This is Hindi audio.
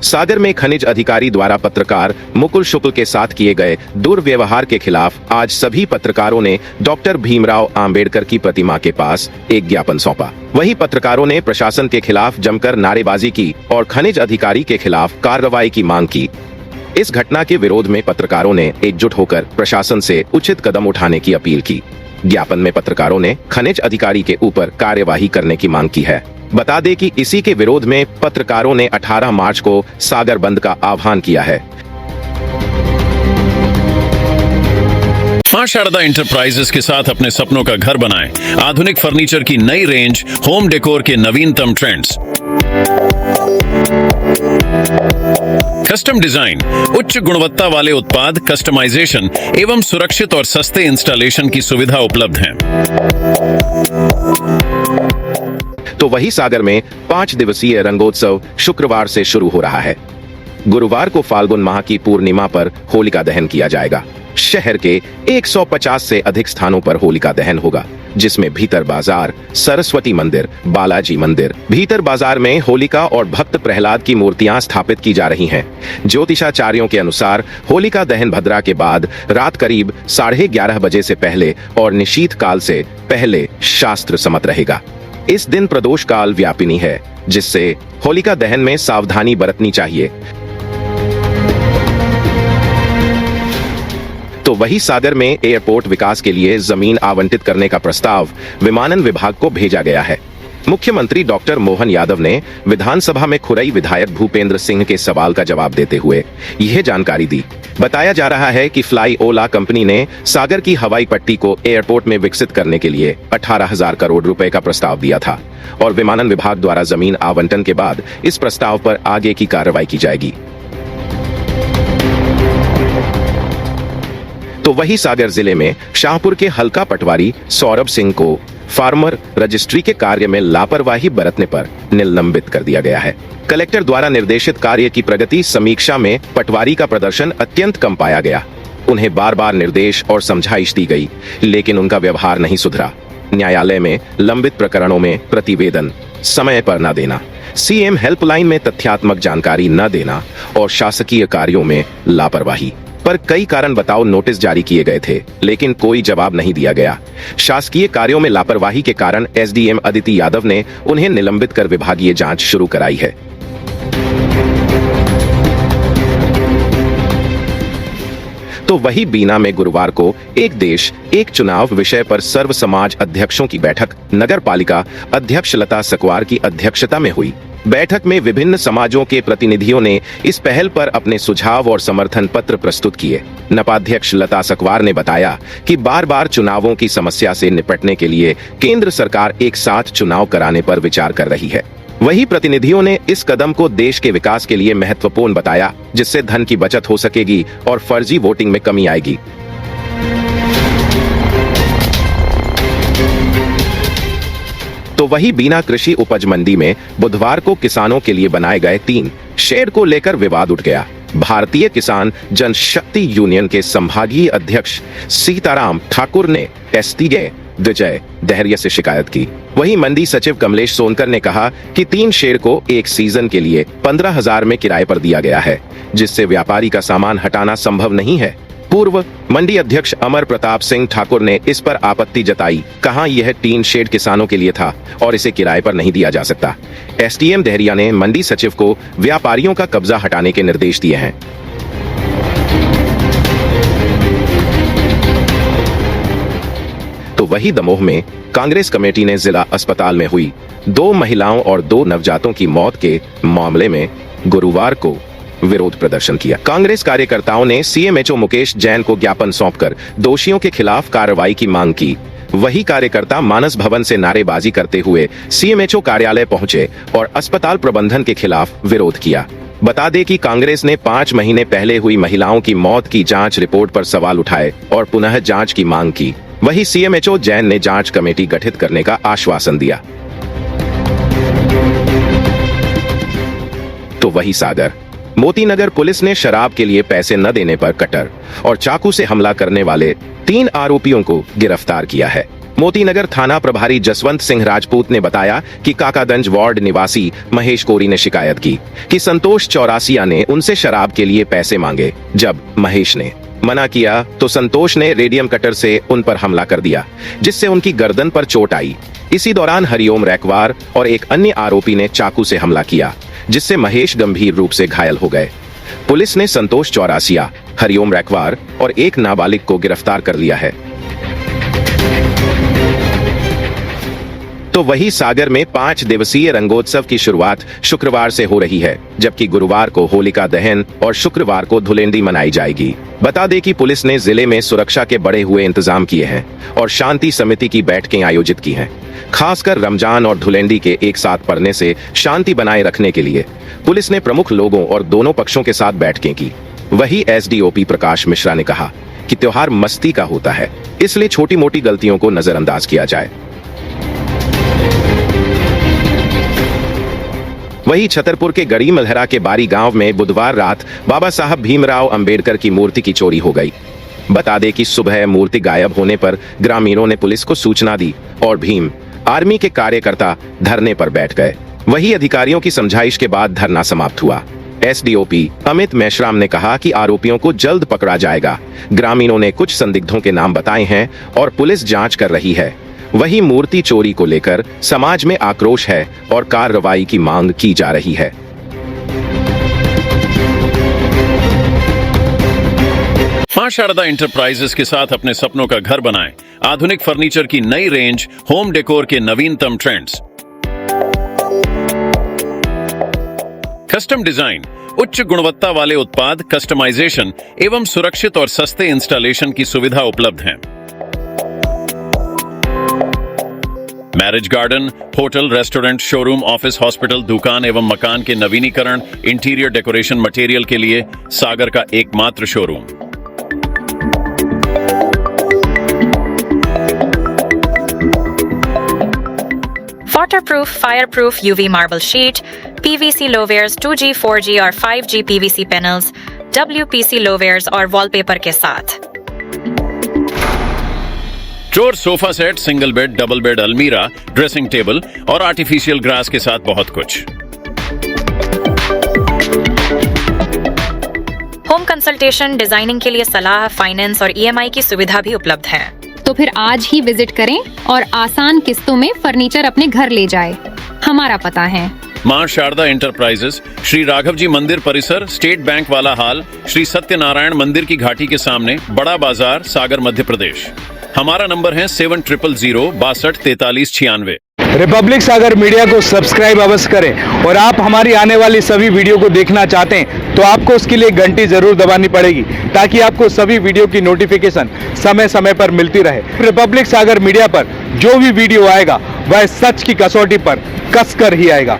सागर में खनिज अधिकारी द्वारा पत्रकार मुकुल शुक्ल के साथ किए गए दुर्व्यवहार के खिलाफ आज सभी पत्रकारों ने डॉक्टर भीमराव अंबेडकर की प्रतिमा के पास एक ज्ञापन सौंपा। वहीं पत्रकारों ने प्रशासन के खिलाफ जमकर नारेबाजी की और खनिज अधिकारी के खिलाफ कार्रवाई की मांग की। इस घटना के विरोध में पत्रकारों ने एकजुट होकर प्रशासन से उचित कदम उठाने की अपील की। ज्ञापन में पत्रकारों ने खनिज अधिकारी के ऊपर कार्यवाही करने की मांग की है। बता दें कि इसी के विरोध में पत्रकारों ने 18 मार्च को सागर बंद का आह्वान किया है। मां शारदा इंटरप्राइजेस के साथ अपने सपनों का घर बनाएं। आधुनिक फर्नीचर की नई रेंज, होम डेकोर के नवीनतम ट्रेंड्स, कस्टम डिजाइन, उच्च गुणवत्ता वाले उत्पाद, कस्टमाइजेशन एवं सुरक्षित और सस्ते इंस्टॉलेशन की सुविधा उपलब्ध है। तो वही सागर में 5 दिवसीय रंगोत्सव शुक्रवार से शुरू हो रहा है। गुरुवार को फाल्गुन माह की पूर्णिमा पर होलिका दहन किया जाएगा। शहर के 150 से अधिक स्थानों पर होलिका दहन होगा, जिसमें भीतर बाजार, सरस्वती मंदिर, बालाजी मंदिर। भीतर बाजार में होलिका और भक्त प्रहलाद की मूर्तियां स्थापित की जा रही हैं। ज्योतिषाचार्यों के अनुसार होलिका दहन भद्रा के बाद रात करीब 11:30 बजे से पहले और निशीथ काल से पहले शास्त्र सम्मत रहेगा। इस दिन प्रदोष काल व्यापिनी है, जिससे होलिका दहन में सावधानी बरतनी चाहिए। तो वही सागर में एयरपोर्ट विकास के लिए जमीन आवंटित करने का प्रस्ताव विमानन विभाग को भेजा गया है। मुख्यमंत्री डॉक्टर मोहन यादव ने विधानसभा में खुरई विधायक भूपेंद्र सिंह के सवाल का जवाब देते हुए यह जानकारी दी। बताया जा रहा है कि फ्लाई ओला कंपनी ने सागर की हवाई पट्टी को एयरपोर्ट में विकसित करने के लिए 18,000 करोड़ रुपए का प्रस्ताव दिया था और विमानन विभाग द्वारा जमीन आवंटन के बाद इस प्रस्ताव पर आगे की कार्रवाई की जाएगी। तो वही सागर जिले में शाहपुर के हल्का पटवारी सौरभ सिंह को फार्मर रजिस्ट्री के कार्य में लापरवाही बरतने पर निलंबित कर दिया गया है। कलेक्टर द्वारा निर्देशित कार्य की प्रगति समीक्षा में पटवारी का प्रदर्शन अत्यंत कम पाया गया। उन्हें बार बार निर्देश और समझाइश दी गई, लेकिन उनका व्यवहार नहीं सुधरा। न्यायालय में लंबित प्रकरणों में प्रतिवेदन समय पर न देना, सीएम हेल्पलाइन में तथ्यात्मक जानकारी न देना और शासकीय कार्यों में लापरवाही पर कई कारण बताओ नोटिस जारी किए गए थे, लेकिन कोई जवाब नहीं दिया गया। शासकीय कार्यों में लापरवाही के कारण एसडीएम अदिति यादव ने उन्हें निलंबित कर विभागीय जांच शुरू कराई है। तो वही बीना में गुरुवार को एक देश एक चुनाव विषय पर सर्व समाज अध्यक्षों की बैठक नगर पालिका अध्यक्ष लता सकवार की अध्यक्षता में हुई। बैठक में विभिन्न समाजों के प्रतिनिधियों ने इस पहल पर अपने सुझाव और समर्थन पत्र प्रस्तुत किए। नपाध्यक्ष लता सकवार ने बताया कि बार बार चुनावों की समस्या से निपटने के लिए केंद्र सरकार एक साथ चुनाव कराने पर विचार कर रही है। वही प्रतिनिधियों ने इस कदम को देश के विकास के लिए महत्वपूर्ण बताया, जिससे धन की बचत हो सकेगी और फर्जी वोटिंग में कमी आएगी। तो वही बीना कृषि उपज मंडी में बुधवार को किसानों के लिए बनाए गए 3 शेड को लेकर विवाद उठ गया। भारतीय किसान जनशक्ति यूनियन के संभागीय अध्यक्ष सीताराम ठाकुर ने एसडीए विजय दहरिया से शिकायत की। वहीं मंडी सचिव कमलेश सोनकर ने कहा कि 3 शेड को एक सीजन के लिए 15,000 में किराए पर दिया गया है, जिससे व्यापारी का सामान हटाना संभव नहीं है। पूर्व मंडी अध्यक्ष अमर प्रताप सिंह ठाकुर ने इस पर आपत्ति जताई। कहा यह 3 शेड किसानों के लिए था और इसे किराए पर नहीं दिया जा सकता। एसडीएम दहरिया ने मंडी सचिव को व्यापारियों का कब्जा हटाने के निर्देश दिए हैं। तो वही दमोह में कांग्रेस कमेटी ने जिला अस्पताल में हुई 2 महिलाओं और 2 नवजातों की मौत के मामले में गुरुवार को विरोध प्रदर्शन किया। कांग्रेस कार्यकर्ताओं ने सीएमएचओ मुकेश जैन को ज्ञापन सौंपकर दोषियों के खिलाफ कार्रवाई की मांग की। वही कार्यकर्ता मानस भवन से नारेबाजी करते हुए सीएमएचओ कार्यालय पहुंचे और अस्पताल प्रबंधन के खिलाफ विरोध किया। बता दें कि कांग्रेस ने 5 महीने पहले हुई महिलाओं की मौत की जांच रिपोर्ट पर सवाल उठाए और पुनः जांच की मांग की। वही सीएमएचओ जैन ने जांच कमेटी गठित करने का आश्वासन दिया। तो वही सागर मोतीनगर पुलिस ने शराब के लिए पैसे न देने पर कटर और चाकू से हमला करने वाले 3 आरोपियों को गिरफ्तार किया है। मोतीनगर थाना प्रभारी जसवंत सिंह राजपूत ने बताया कि काकागंज वार्ड निवासी महेश कोरी ने शिकायत की कि संतोष चौरासिया ने उनसे शराब के लिए पैसे मांगे। जब महेश ने मना किया तो संतोष ने रेडियम कटर से उन पर हमला कर दिया, जिससे उनकी गर्दन पर चोट आई। इसी दौरान हरिओम रैकवार और एक अन्य आरोपी ने चाकू से हमला किया, जिससे महेश गंभीर रूप से घायल हो गए। पुलिस ने संतोष चौरासिया, हरिओम रैकवार और एक नाबालिग को गिरफ्तार कर लिया है। तो वही सागर में 5 दिवसीय रंगोत्सव की शुरुआत शुक्रवार से हो रही है, जबकि गुरुवार को होलिका दहन और शुक्रवार को धुलेंडी मनाई जाएगी। बता दें कि पुलिस ने जिले में सुरक्षा के बढ़े हुए इंतजाम किए हैं और शांति समिति की बैठकें आयोजित की हैं। खासकर रमजान और धुलेंडी के एक साथ पड़ने से शांति बनाए रखने के लिए पुलिस ने प्रमुख लोगों और दोनों पक्षों के साथ बैठकें की। वही एसडीओपी प्रकाश मिश्रा ने कहा कि त्योहार मस्ती का होता है, इसलिए छोटी मोटी गलतियों को नजरअंदाज किया जाए। वहीं छतरपुर के गड़ी मलहरा के बारी गांव में बुधवार रात बाबा साहब भीमराव अंबेडकर की मूर्ति की चोरी हो गई। बता दें कि सुबह मूर्ति गायब होने पर ग्रामीणों ने पुलिस को सूचना दी और भीम आर्मी के कार्यकर्ता धरने पर बैठ गए। वहीं अधिकारियों की समझाइश के बाद धरना समाप्त हुआ। एसडीओपी अमित मेश्राम ने कहा कि आरोपियों को जल्द पकड़ा जाएगा। ग्रामीणों ने कुछ संदिग्धों के नाम बताए हैं और पुलिस जांच कर रही है। वहीं मूर्ति चोरी को लेकर समाज में आक्रोश है और कार्रवाई की मांग की जा रही है। मां शारदा इंटरप्राइजेस के साथ अपने सपनों का घर बनाएं। आधुनिक फर्नीचर की नई रेंज, होम डेकोर के नवीनतम ट्रेंड्स, कस्टम डिजाइन, उच्च गुणवत्ता वाले उत्पाद, कस्टमाइजेशन एवं सुरक्षित और सस्ते इंस्टॉलेशन की सुविधा उपलब्ध है। Marriage garden, hotel, restaurant, showroom, office, hospital, दुकान एवं मकान के नवीनीकरण, इंटीरियर डेकोरेशन मटेरियल के लिए सागर का एकमात्र showroom. Waterproof, fireproof UV marble sheet, PVC low-wares 2G, 4G और 5G PVC panels, WPC low-wares और wallpaper के साथ। Drawer, sofa set, single bed, double bed, अलमीरा, ड्रेसिंग टेबल और आर्टिफिशियल ग्रास के साथ बहुत कुछ। होम कंसल्टेशन, डिजाइनिंग के लिए सलाह, फाइनेंस और EMI की सुविधा भी उपलब्ध है। तो फिर आज ही विजिट करें और आसान किस्तों में फर्नीचर अपने घर ले जाएं। हमारा पता है मां शारदा इंटरप्राइजेस, श्री राघव जी मंदिर परिसर, स्टेट बैंक वाला हाल, श्री सत्यनारायण मंदिर की घाटी के सामने, बड़ा बाजार, सागर, मध्य प्रदेश। हमारा नंबर है 700062 रिपब्लिक सागर मीडिया को सब्सक्राइब अवश्य करें और आप हमारी आने वाली सभी वीडियो को देखना चाहते हैं तो आपको उसके लिए घंटी जरूर दबानी पड़ेगी ताकि आपको सभी वीडियो की नोटिफिकेशन समय समय पर मिलती रहे। रिपब्लिक सागर मीडिया पर जो भी वीडियो आएगा वह सच की कसौटी पर कसकर ही आएगा।